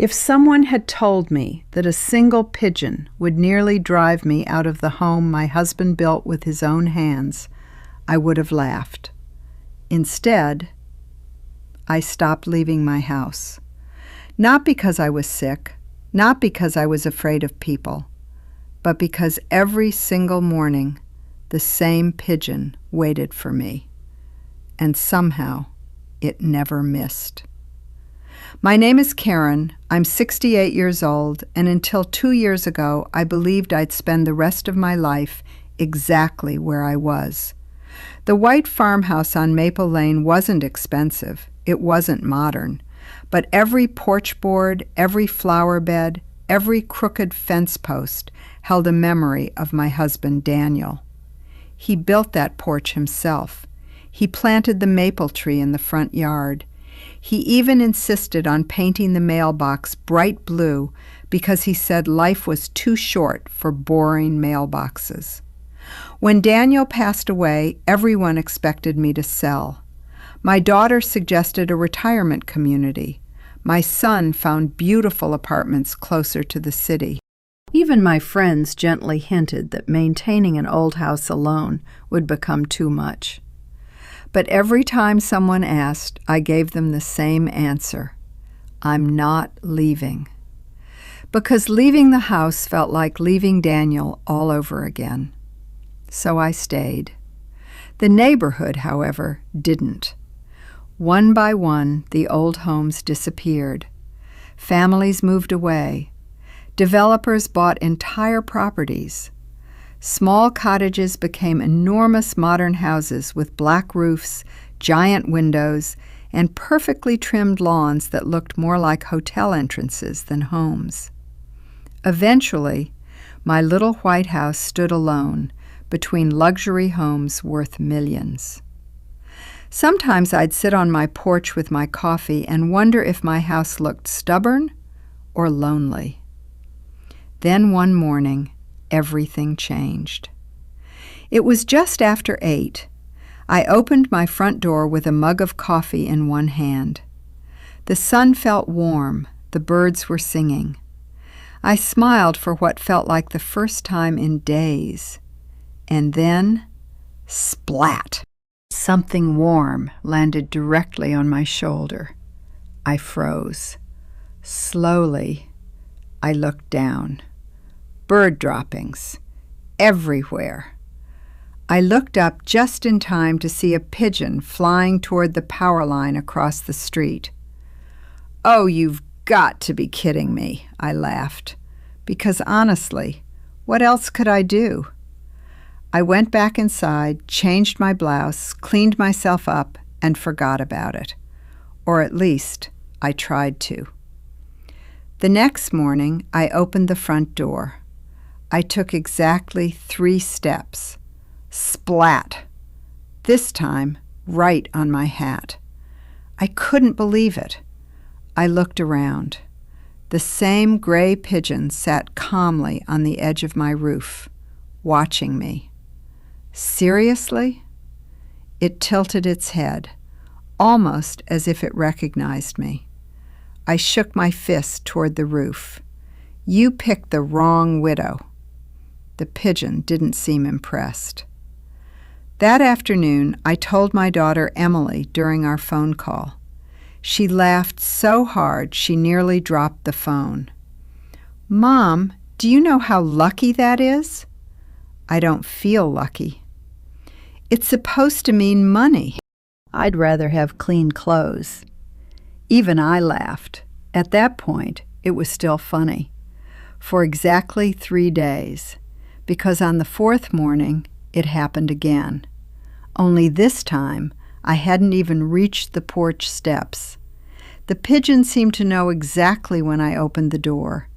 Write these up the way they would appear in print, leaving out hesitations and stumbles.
If someone had told me that a single pigeon would nearly drive me out of the home my husband built with his own hands, I would have laughed. Instead, I stopped leaving my house. Not because I was sick, not because I was afraid of people, but because every single morning the same pigeon waited for me, and somehow it never missed. My name is Karen. I'm 68 years old, and until 2 years ago, I believed I'd spend the rest of my life exactly where I was. The white farmhouse on Maple Lane wasn't expensive. It wasn't modern. But every porch board, every flower bed, every crooked fence post held a memory of my husband, Daniel. He built that porch himself. He planted the maple tree in the front yard. He even insisted on painting the mailbox bright blue because he said life was too short for boring mailboxes. When Daniel passed away, everyone expected me to sell. My daughter suggested a retirement community. My son found beautiful apartments closer to the city. Even my friends gently hinted that maintaining an old house alone would become too much. But every time someone asked, I gave them the same answer. I'm not leaving. Because leaving the house felt like leaving Daniel all over again. So I stayed. The neighborhood, however, didn't. One by one, the old homes disappeared. Families moved away. Developers bought entire properties. Small cottages became enormous modern houses with black roofs, giant windows, and perfectly trimmed lawns that looked more like hotel entrances than homes. Eventually, my little white house stood alone between luxury homes worth millions. Sometimes I'd sit on my porch with my coffee and wonder if my house looked stubborn or lonely. Then one morning, everything changed. It was just after 8. I opened my front door with a mug of coffee in one hand. The sun felt warm. The birds were singing. I smiled for what felt like the first time in days. And then, splat! Something warm landed directly on my shoulder. I froze. Slowly, I looked down. Bird droppings, everywhere. I looked up just in time to see a pigeon flying toward the power line across the street. Oh, you've got to be kidding me, I laughed, because honestly, what else could I do? I went back inside, changed my blouse, cleaned myself up, and forgot about it. Or at least, I tried to. The next morning, I opened the front door. I took exactly 3 steps. Splat! This time, right on my hat. I couldn't believe it. I looked around. The same gray pigeon sat calmly on the edge of my roof, watching me. Seriously? It tilted its head, almost as if it recognized me. I shook my fist toward the roof. You picked the wrong widow. The pigeon didn't seem impressed. That afternoon, I told my daughter Emily during our phone call. She laughed so hard she nearly dropped the phone. Mom, do you know how lucky that is? I don't feel lucky. It's supposed to mean money. I'd rather have clean clothes. Even I laughed. At that point, it was still funny. For exactly 3 days. Because on the 4th morning, it happened again. Only this time, I hadn't even reached the porch steps. The pigeon seemed to know exactly when I opened the door.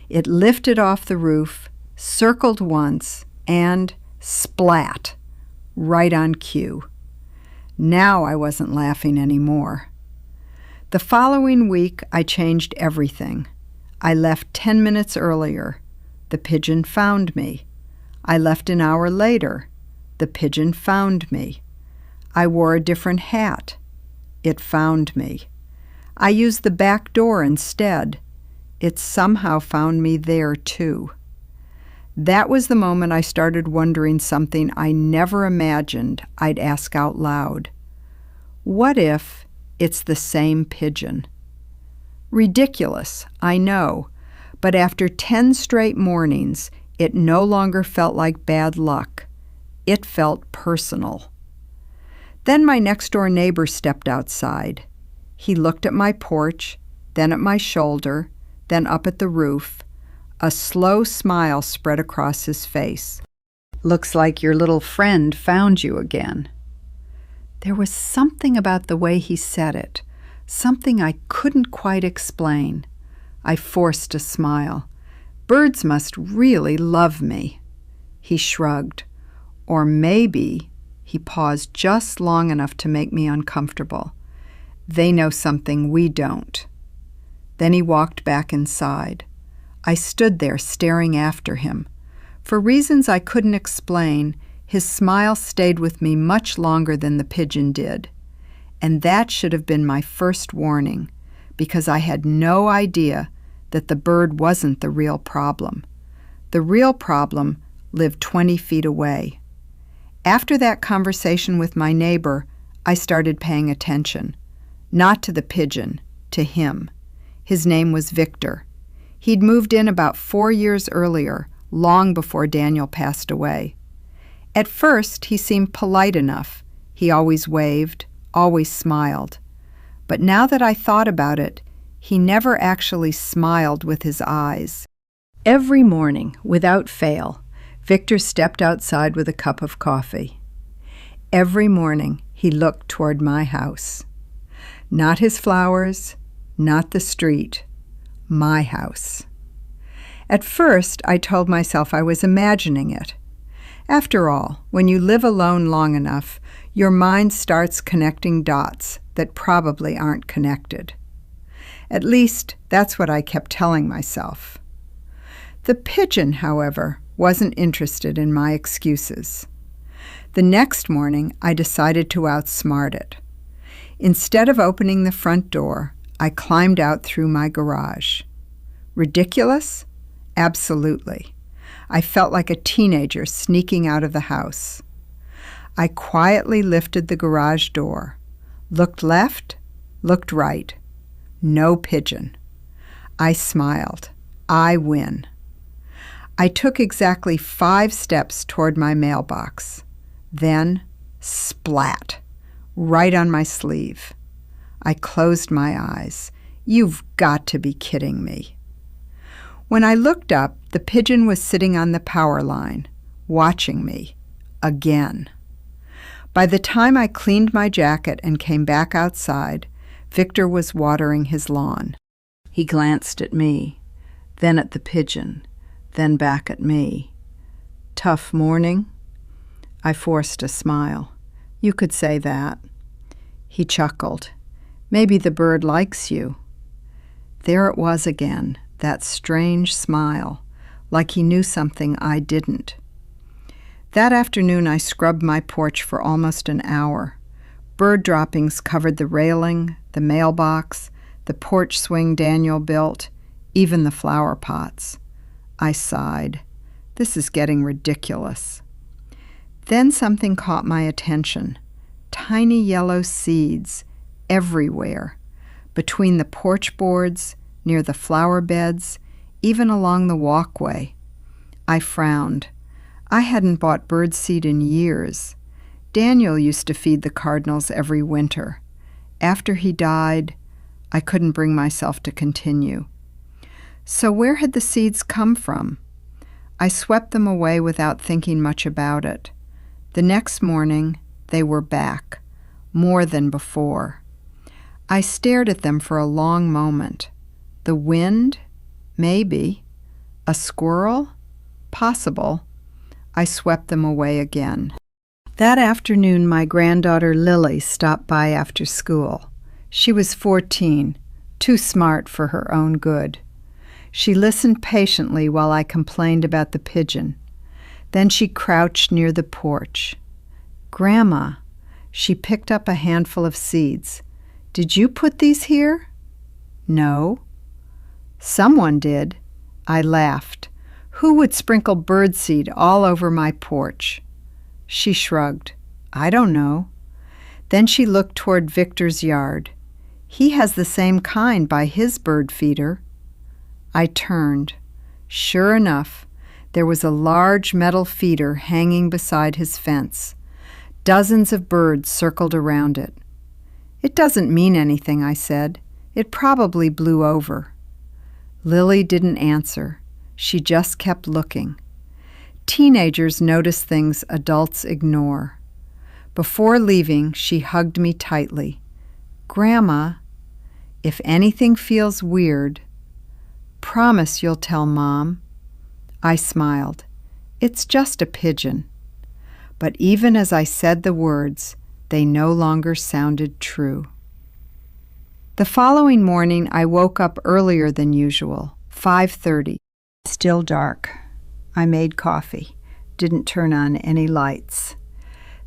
It lifted off the roof, circled once, and splat, right on cue. Now I wasn't laughing anymore. The following week, I changed everything. I left 10 minutes earlier. The pigeon found me. I left an hour later. The pigeon found me. I wore a different hat. It found me. I used the back door instead. it somehow found me there too. That was the moment I started wondering something I never imagined I'd ask out loud. What if it's the same pigeon? Ridiculous, I know, but after 10 straight mornings, it no longer felt like bad luck. It felt personal. Then my next-door neighbor stepped outside. He looked at my porch, then at my shoulder, then up at the roof. A slow smile spread across his face. "Looks like your little friend found you again." There was something about the way he said it, something I couldn't quite explain. I forced a smile. Birds must really love me. He shrugged. Or maybe, he paused just long enough to make me uncomfortable. They know something we don't. Then he walked back inside. I stood there staring after him. For reasons I couldn't explain, his smile stayed with me much longer than the pigeon did. And that should have been my first warning, because I had no idea that the bird wasn't the real problem. The real problem lived 20 feet away. After that conversation with my neighbor, I started paying attention. Not to the pigeon, to him. His name was Victor. He'd moved in about 4 years earlier, long before Daniel passed away. At first, he seemed polite enough. He always waved, always smiled. But now that I thought about it, he never actually smiled with his eyes. Every morning, without fail, Victor stepped outside with a cup of coffee. Every morning, he looked toward my house. Not his flowers, not the street, my house. At first, I told myself I was imagining it. After all, when you live alone long enough, your mind starts connecting dots that probably aren't connected. At least, that's what I kept telling myself. The pigeon, however, wasn't interested in my excuses. The next morning, I decided to outsmart it. Instead of opening the front door, I climbed out through my garage. Ridiculous? Absolutely. I felt like a teenager sneaking out of the house. I quietly lifted the garage door, looked left, looked right. No pigeon. I smiled. I win. I took exactly 5 steps toward my mailbox. Then, splat, right on my sleeve. I closed my eyes. You've got to be kidding me. When I looked up, the pigeon was sitting on the power line, watching me, again. By the time I cleaned my jacket and came back outside, Victor was watering his lawn. He glanced at me, then at the pigeon, then back at me. Tough morning? I forced a smile. You could say that. He chuckled. Maybe the bird likes you. There it was again, that strange smile, like he knew something I didn't. That afternoon I scrubbed my porch for almost an hour. Bird droppings covered the railing, the mailbox, the porch swing Daniel built, even the flower pots. I sighed. This is getting ridiculous. Then something caught my attention. Tiny yellow seeds everywhere, between the porch boards, near the flower beds, even along the walkway. I frowned. I hadn't bought birdseed in years. Daniel used to feed the cardinals every winter. After he died, I couldn't bring myself to continue. So where had the seeds come from? I swept them away without thinking much about it. The next morning, they were back, more than before. I stared at them for a long moment. The wind? Maybe. A squirrel? Possible. I swept them away again. That afternoon, my granddaughter Lily stopped by after school. She was 14, too smart for her own good. She listened patiently while I complained about the pigeon. Then she crouched near the porch. "Grandma," she picked up a handful of seeds. "Did you put these here?" "No." Someone did. I laughed. Who would sprinkle birdseed all over my porch? She shrugged. I don't know. Then she looked toward Victor's yard. He has the same kind by his bird feeder. I turned. Sure enough, there was a large metal feeder hanging beside his fence. Dozens of birds circled around it. It doesn't mean anything, I said. It probably blew over. Lily didn't answer. She just kept looking. Teenagers notice things adults ignore. Before leaving, she hugged me tightly. Grandma, if anything feels weird, promise you'll tell Mom. I smiled. It's just a pigeon. But even as I said the words, they no longer sounded true. The following morning, I woke up earlier than usual, 5:30. Still dark. I made coffee, didn't turn on any lights.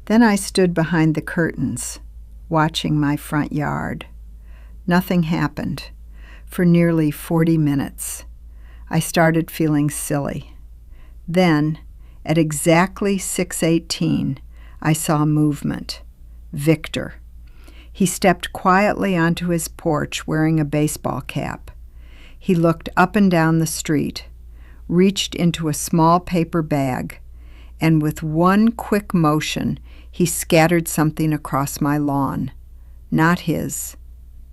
Then I stood behind the curtains, watching my front yard. Nothing happened. For nearly 40 minutes. I started feeling silly. Then, at exactly 6:18, I saw movement. Victor. He stepped quietly onto his porch wearing a baseball cap. He looked up and down the street, reached into a small paper bag, and with one quick motion, he scattered something across my lawn. Not his,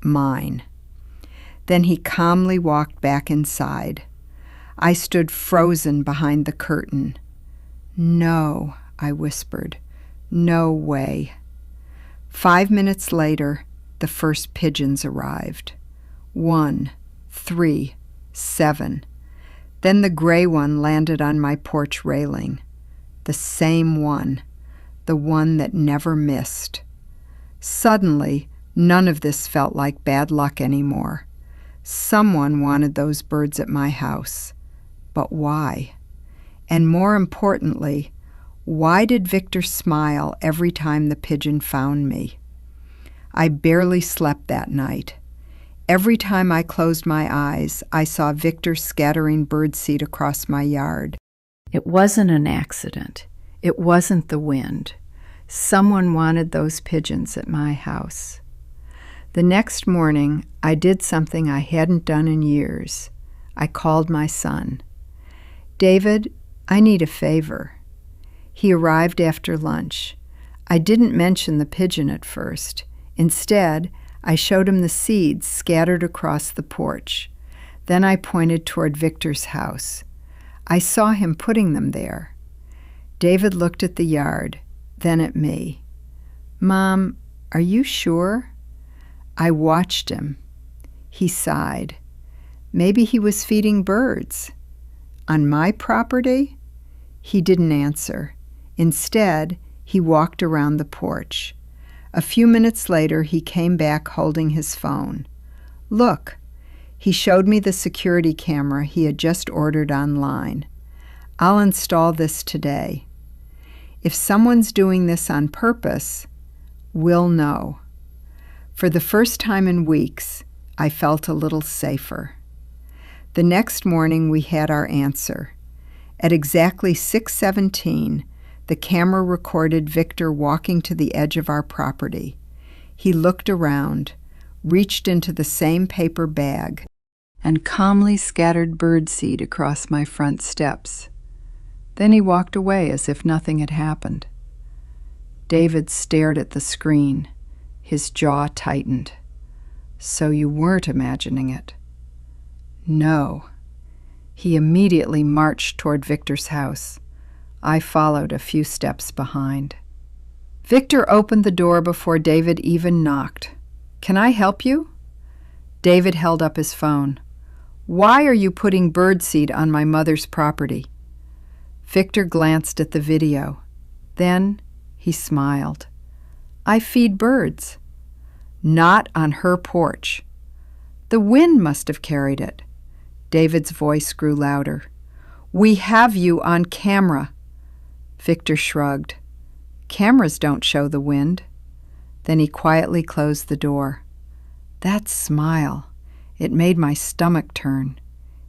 mine. Then he calmly walked back inside. I stood frozen behind the curtain. No, I whispered. No way. 5 minutes later, the first pigeons arrived. 1, 3, 7. Then the gray one landed on my porch railing. The same one. The one that never missed. Suddenly, none of this felt like bad luck anymore. Someone wanted those birds at my house. But why? And more importantly, why did Victor smile every time the pigeon found me? I barely slept that night. Every time I closed my eyes, I saw Victor scattering birdseed across my yard. It wasn't an accident. It wasn't the wind. Someone wanted those pigeons at my house. The next morning, I did something I hadn't done in years. I called my son. David, I need a favor. He arrived after lunch. I didn't mention the pigeon at first. Instead, I showed him the seeds scattered across the porch. Then I pointed toward Victor's house. I saw him putting them there. David looked at the yard, then at me. Mom, are you sure? I watched him. He sighed. Maybe he was feeding birds. On my property? He didn't answer. Instead, he walked around the porch. A few minutes later, he came back holding his phone. Look, he showed me the security camera he had just ordered online. I'll install this today. If someone's doing this on purpose, we'll know. For the first time in weeks, I felt a little safer. The next morning, we had our answer. At exactly 6:17, the camera recorded Victor walking to the edge of our property. He looked around, reached into the same paper bag, and calmly scattered birdseed across my front steps. Then he walked away as if nothing had happened. David stared at the screen. His jaw tightened. So you weren't imagining it? No. He immediately marched toward Victor's house. I followed a few steps behind. Victor opened the door before David even knocked. Can I help you? David held up his phone. Why are you putting birdseed on my mother's property? Victor glanced at the video. Then he smiled. I feed birds. Not on her porch. The wind must have carried it. David's voice grew louder. We have you on camera. Victor shrugged. Cameras don't show the wind. Then he quietly closed the door. That smile, it made my stomach turn.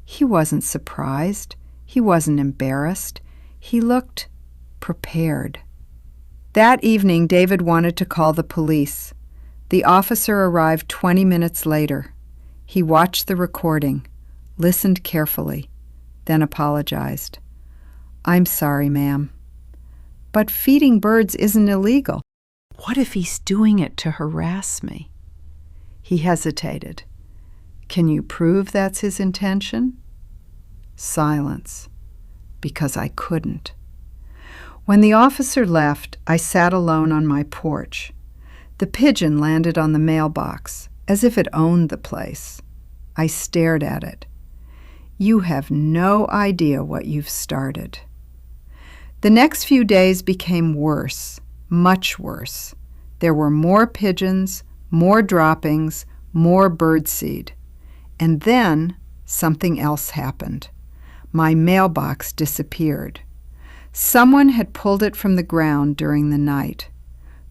He wasn't surprised. He wasn't embarrassed. He looked prepared. That evening, David wanted to call the police. The officer arrived 20 minutes later. He watched the recording, listened carefully, then apologized. "I'm sorry, ma'am. But feeding birds isn't illegal. What if he's doing it to harass me?" He hesitated. "Can you prove that's his intention?" Silence. Because I couldn't. When the officer left, I sat alone on my porch. The pigeon landed on the mailbox, as if it owned the place. I stared at it. You have no idea what you've started. The next few days became worse, much worse. There were more pigeons, more droppings, more birdseed. And then something else happened. My mailbox disappeared. Someone had pulled it from the ground during the night.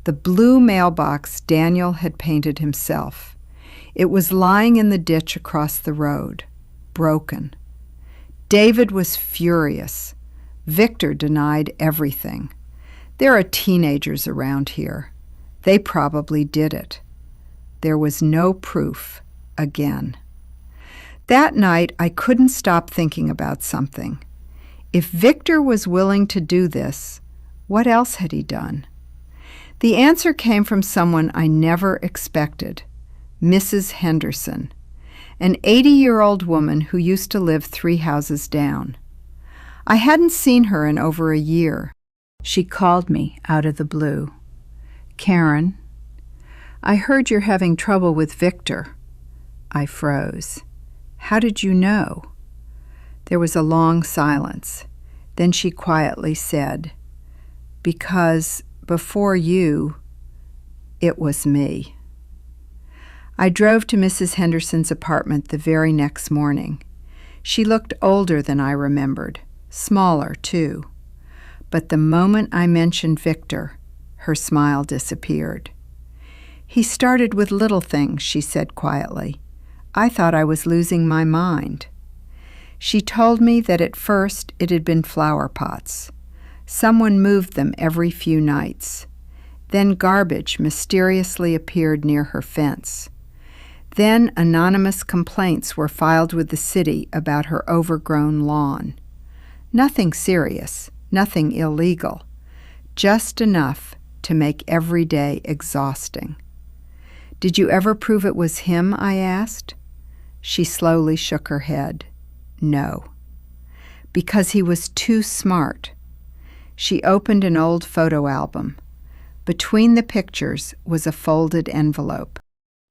The blue mailbox Daniel had painted himself. It was lying in the ditch across the road, broken. David was furious. Victor denied everything. There are teenagers around here. They probably did it. There was no proof again. That night, I couldn't stop thinking about something. If Victor was willing to do this, what else had he done? The answer came from someone I never expected, Mrs. Henderson, an 80-year-old woman who used to live 3 houses down. I hadn't seen her in over a year. She called me out of the blue. "Karen, I heard you're having trouble with Victor." I froze. "How did you know?" There was a long silence. Then she quietly said, "Because before you, it was me." I drove to Mrs. Henderson's apartment the very next morning. She looked older than I remembered, smaller too. But the moment I mentioned Victor, her smile disappeared. "He started with little things," she said quietly. "I thought I was losing my mind." She told me that at first it had been flower pots. Someone moved them every few nights. Then garbage mysteriously appeared near her fence. Then anonymous complaints were filed with the city about her overgrown lawn. Nothing serious, nothing illegal, just enough to make every day exhausting. "Did you ever prove it was him?" I asked. She slowly shook her head. "No." "Because he was too smart." She opened an old photo album. Between the pictures was a folded envelope.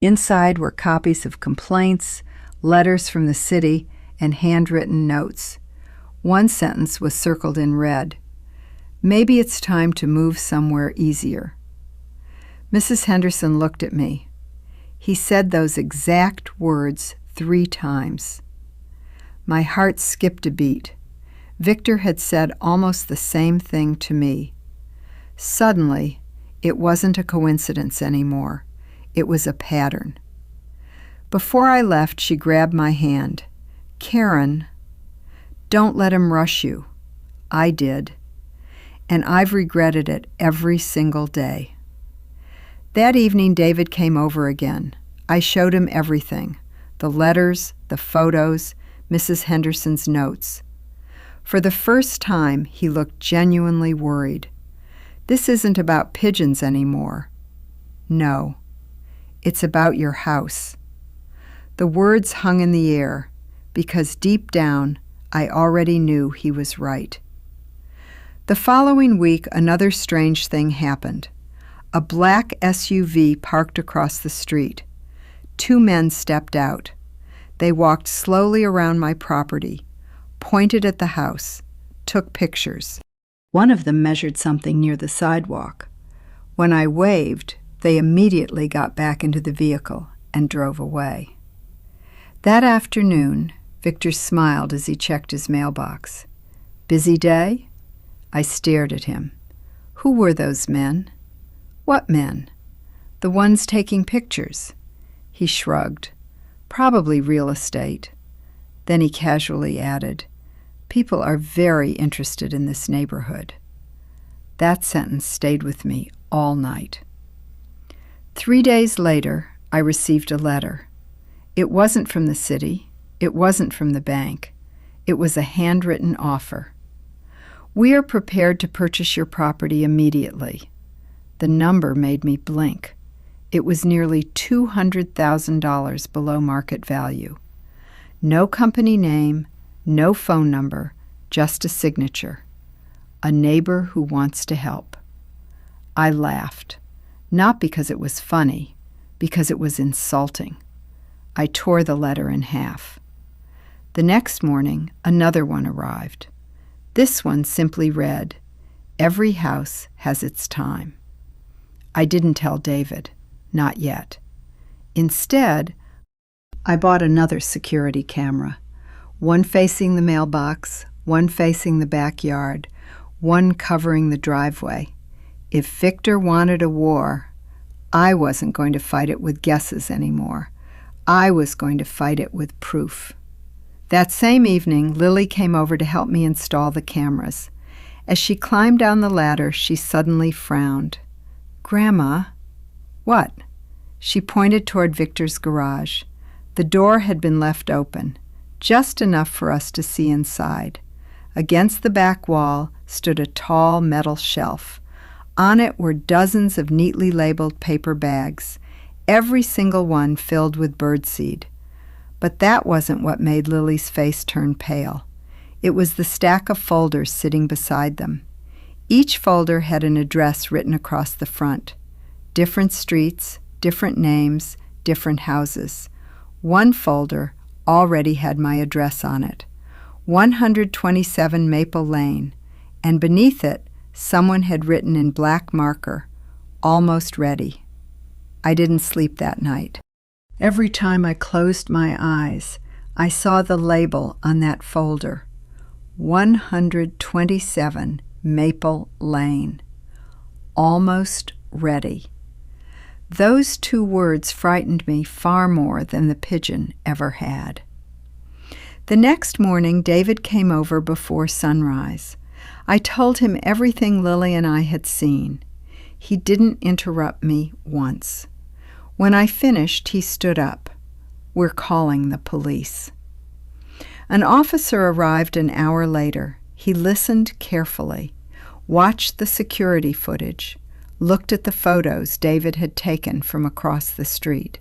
Inside were copies of complaints, letters from the city, and handwritten notes. One sentence was circled in red. "Maybe it's time to move somewhere easier." Mrs. Henderson looked at me. He said those exact words 3 times. My heart skipped a beat. Victor had said almost the same thing to me. Suddenly, it wasn't a coincidence anymore. It was a pattern. Before I left, she grabbed my hand. "Karen, don't let him rush you." I did. And I've regretted it every single day. That evening, David came over again. I showed him everything. The letters, the photos, Mrs. Henderson's notes. For the first time, he looked genuinely worried. "This isn't about pigeons anymore." "No, it's about your house." The words hung in the air, because deep down, I already knew he was right. The following week, another strange thing happened. A black SUV parked across the street. 2 men stepped out. They walked slowly around my property, pointed at the house, took pictures. One of them measured something near the sidewalk. When I waved, they immediately got back into the vehicle and drove away. That afternoon, Victor smiled as he checked his mailbox. "Busy day?" I stared at him. "Who were those men?" "What men?" "The ones taking pictures." He shrugged. "Probably real estate." Then he casually added, "People are very interested in this neighborhood." That sentence stayed with me all night. 3 days later, I received a letter. It wasn't from the city. It wasn't from the bank. It was a handwritten offer. "We are prepared to purchase your property immediately." The number made me blink. It was nearly $200,000 below market value. No company name, no phone number, just a signature. A neighbor who wants to help. I laughed, not because it was funny, because it was insulting. I tore the letter in half. The next morning, another one arrived. This one simply read, "Every house has its time." I didn't tell David, not yet. Instead, I bought another security camera, one facing the mailbox, one facing the backyard, one covering the driveway. If Victor wanted a war, I wasn't going to fight it with guesses anymore. I was going to fight it with proof. That same evening, Lily came over to help me install the cameras. As she climbed down the ladder, she suddenly frowned. "Grandma." "What?" She pointed toward Victor's garage. The door had been left open, just enough for us to see inside. Against the back wall stood a tall metal shelf. On it were dozens of neatly labeled paper bags, every single one filled with birdseed. But that wasn't what made Lily's face turn pale. It was the stack of folders sitting beside them. Each folder had an address written across the front. Different streets, different names, different houses. One folder already had my address on it, 127 Maple Lane, and beneath it someone had written in black marker, "Almost ready." I didn't sleep that night. Every time I closed my eyes, I saw the label on that folder, 127 Maple Lane. Almost ready. Those 2 words frightened me far more than the pigeon ever had. The next morning, David came over before sunrise. I told him everything Lily and I had seen. He didn't interrupt me once. When I finished, he stood up. "We're calling the police." An officer arrived an hour later. He listened carefully, watched the security footage, looked at the photos David had taken from across the street.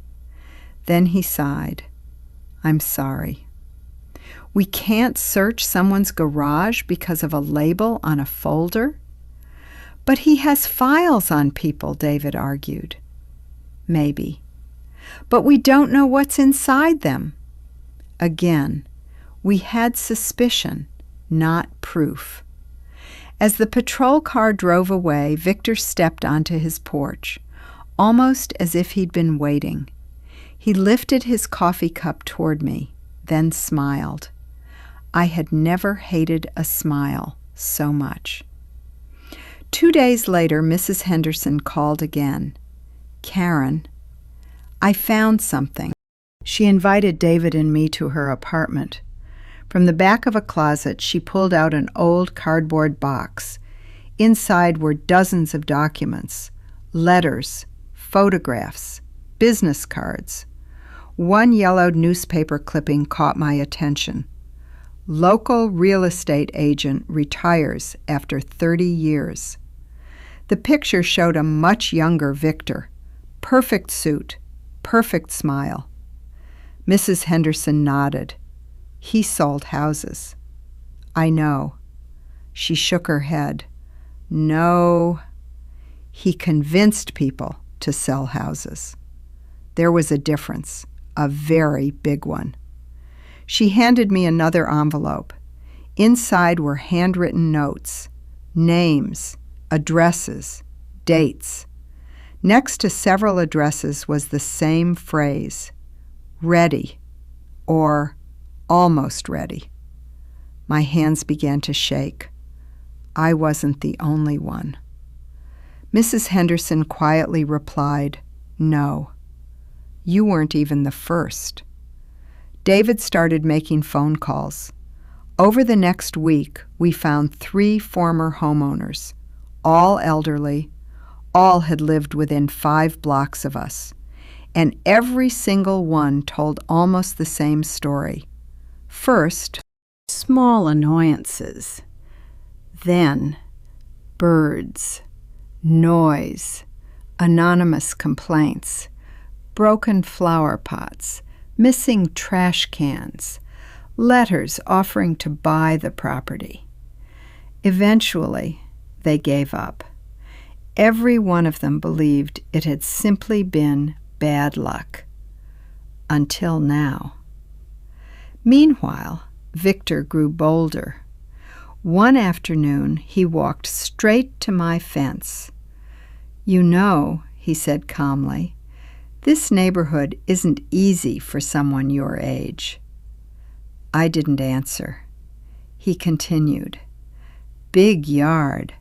Then he sighed. "I'm sorry. We can't search someone's garage because of a label on a folder?" "But he has files on people," David argued. "Maybe. But we don't know what's inside them." Again, we had suspicion, not proof. As the patrol car drove away, Victor stepped onto his porch, almost as if he'd been waiting. He lifted his coffee cup toward me, then smiled. I had never hated a smile so much. 2 days later, Mrs. Henderson called again. "Karen, I found something." She invited David and me to her apartment. From the back of a closet, she pulled out an old cardboard box. Inside were dozens of documents, letters, photographs, business cards. One yellowed newspaper clipping caught my attention. "Local real estate agent retires after 30 years. The picture showed a much younger Victor. Perfect suit, perfect smile. Mrs. Henderson nodded. "He sold houses." "I know." She shook her head. "No, he convinced people to sell houses." There was a difference, a very big one. She handed me another envelope. Inside were handwritten notes, names, addresses, dates. Next to several addresses was the same phrase, "ready," or "almost ready." My hands began to shake. I wasn't the only one. Mrs. Henderson quietly replied, "No, you weren't even the first." David started making phone calls. Over the next week, we found 3 former homeowners, all elderly. All had lived within 5 blocks of us, and every single one told almost the same story. First, small annoyances. Then, birds, noise, anonymous complaints, broken flower pots, missing trash cans, letters offering to buy the property. Eventually, they gave up. Every one of them believed it had simply been bad luck. Until now. Meanwhile, Victor grew bolder. One afternoon, he walked straight to my fence. "You know," he said calmly, "this neighborhood isn't easy for someone your age." I didn't answer. He continued, "Big yard,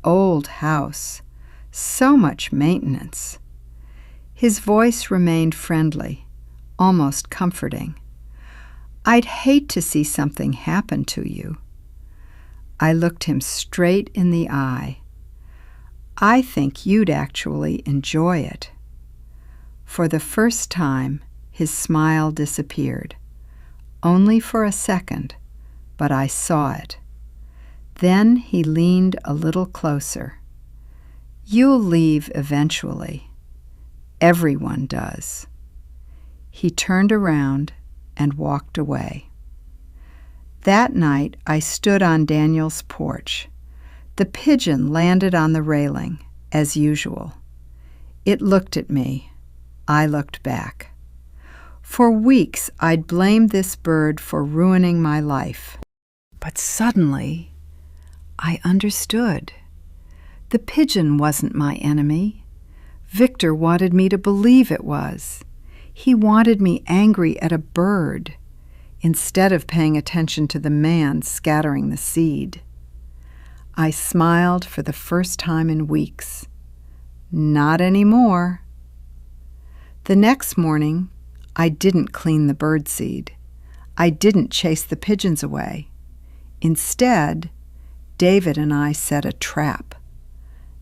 old house, so much maintenance." His voice remained friendly, almost comforting. "I'd hate to see something happen to you." I looked him straight in the eye. "I think you'd actually enjoy it." For the first time, his smile disappeared. Only for a second, but I saw it. Then he leaned a little closer. "You'll leave eventually. Everyone does." He turned around and walked away. That night, I stood on Daniel's porch. The pigeon landed on the railing, as usual. It looked at me. I looked back. For weeks, I'd blamed this bird for ruining my life. But suddenly, I understood. The pigeon wasn't my enemy. Victor wanted me to believe it was. He wanted me angry at a bird, instead of paying attention to the man scattering the seed. I smiled for the first time in weeks. Not anymore. The next morning, I didn't clean the birdseed. I didn't chase the pigeons away. Instead, David and I set a trap.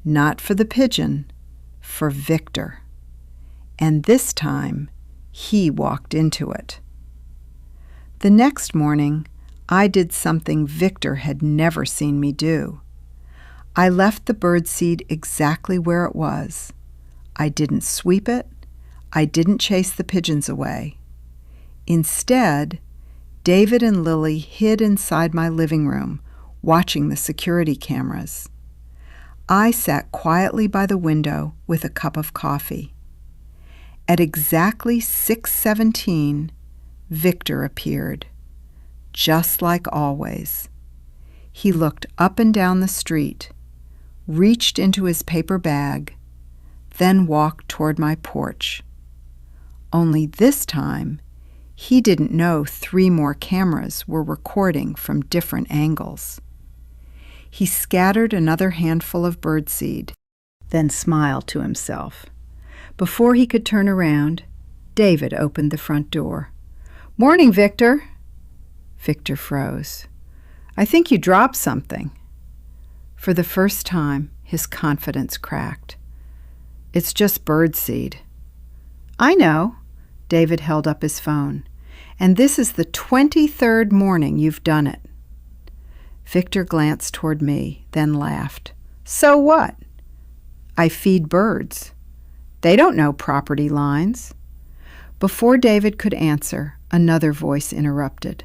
Not for the pigeon, for Victor. And this time, he walked into it. The next morning, I did something Victor had never seen me do. I left the birdseed exactly where it was. I didn't sweep it. I didn't chase the pigeons away. Instead, David and Lily hid inside my living room, watching the security cameras. I sat quietly by the window with a cup of coffee. At exactly 6:17, Victor appeared, just like always. He looked up and down the street, reached into his paper bag, then walked toward my porch. Only this time, he didn't know 3 more cameras were recording from different angles. He scattered another handful of birdseed, then smiled to himself. Before he could turn around, David opened the front door. "Morning, Victor." Victor froze. "I think you dropped something." For the first time, his confidence cracked. "It's just birdseed." "I know." David held up his phone. "And this is the 23rd morning you've done it." Victor glanced toward me, then laughed. "So what? I feed birds. They don't know property lines." Before David could answer, another voice interrupted.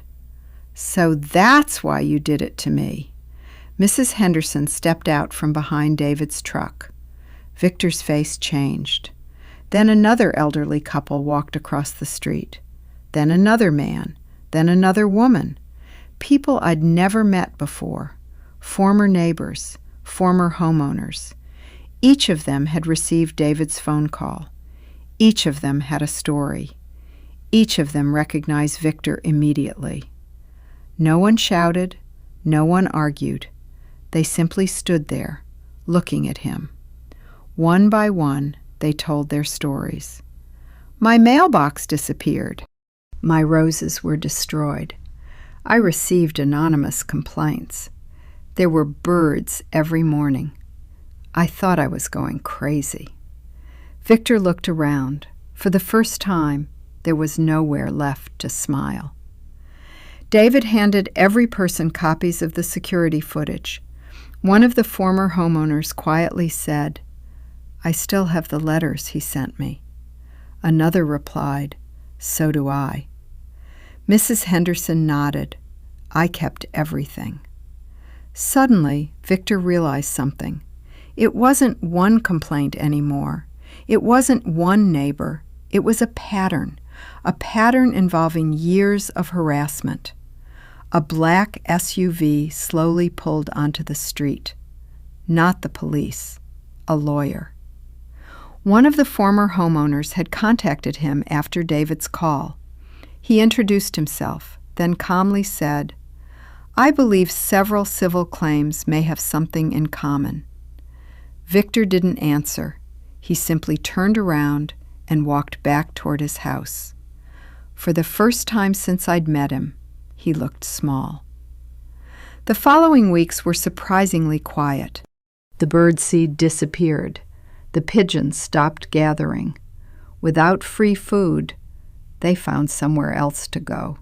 "So that's why you did it to me." Mrs. Henderson stepped out from behind David's truck. Victor's face changed. Then another elderly couple walked across the street. Then another man. Then another woman. People I'd never met before. Former neighbors. Former homeowners. Each of them had received David's phone call. Each of them had a story. Each of them recognized Victor immediately. No one shouted. No one argued. They simply stood there, looking at him. One by one, they told their stories. "My mailbox disappeared." My roses were destroyed. I received anonymous complaints. There were birds every morning. I thought I was going crazy. Victor looked around. For the first time, there was nowhere left to smile. David handed every person copies of the security footage. One of the former homeowners quietly said, "I still have the letters he sent me." Another replied, "So do I." Mrs. Henderson nodded. I kept everything. Suddenly, Victor realized something. It wasn't one complaint anymore. It wasn't one neighbor. It was a pattern involving years of harassment. A black SUV slowly pulled onto the street. Not the police, a lawyer. One of the former homeowners had contacted him after David's call. He introduced himself, then calmly said, "I believe several civil claims may have something in common." Victor didn't answer. He simply turned around and walked back toward his house. For the first time since I'd met him, he looked small. The following weeks were surprisingly quiet. The birdseed disappeared. The pigeons stopped gathering. Without free food, they found somewhere else to go.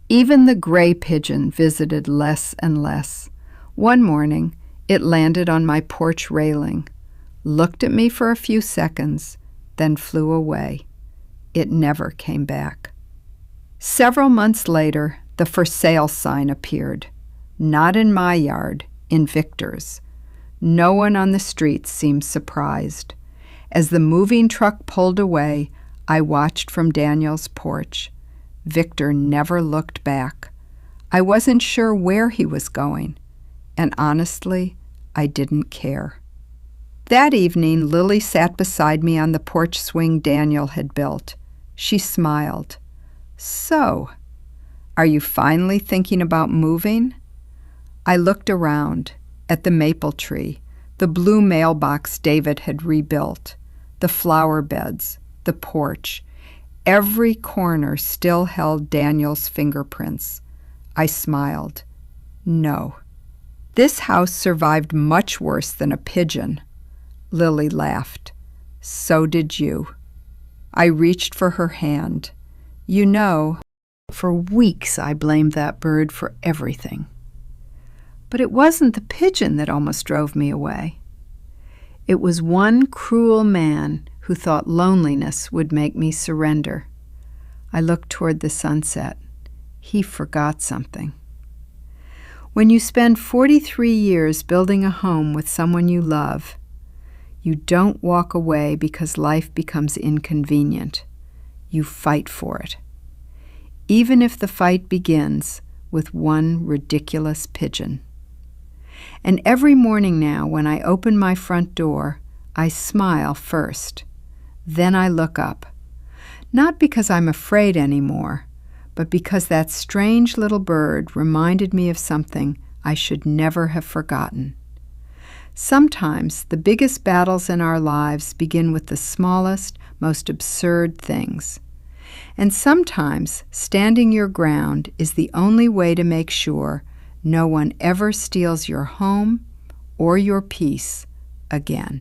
Even the gray pigeon visited less and less. One morning, it landed on my porch railing, looked at me for a few seconds, then flew away. It never came back. Several months later, the for sale sign appeared. Not in my yard, in Victor's. No one on the street seemed surprised. As the moving truck pulled away, I watched from Daniel's porch. Victor never looked back. I wasn't sure where he was going, and honestly, I didn't care. That evening, Lily sat beside me on the porch swing Daniel had built. She smiled. "So, are you finally thinking about moving?" I looked around at the maple tree, the blue mailbox David had rebuilt, the flower beds, the porch. Every corner still held Daniel's fingerprints. I smiled. No. This house survived much worse than a pigeon. Lily laughed. So did you. I reached for her hand. You know, for weeks I blamed that bird for everything. But it wasn't the pigeon that almost drove me away. It was one cruel man who thought loneliness would make me surrender. I looked toward the sunset. He forgot something. When you spend 43 years building a home with someone you love, you don't walk away because life becomes inconvenient. You fight for it. Even if the fight begins with one ridiculous pigeon. And every morning now, when I open my front door, I smile first. Then I look up. Not because I'm afraid anymore, but because that strange little bird reminded me of something I should never have forgotten. Sometimes the biggest battles in our lives begin with the smallest, most absurd things. And sometimes standing your ground is the only way to make sure no one ever steals your home or your peace again.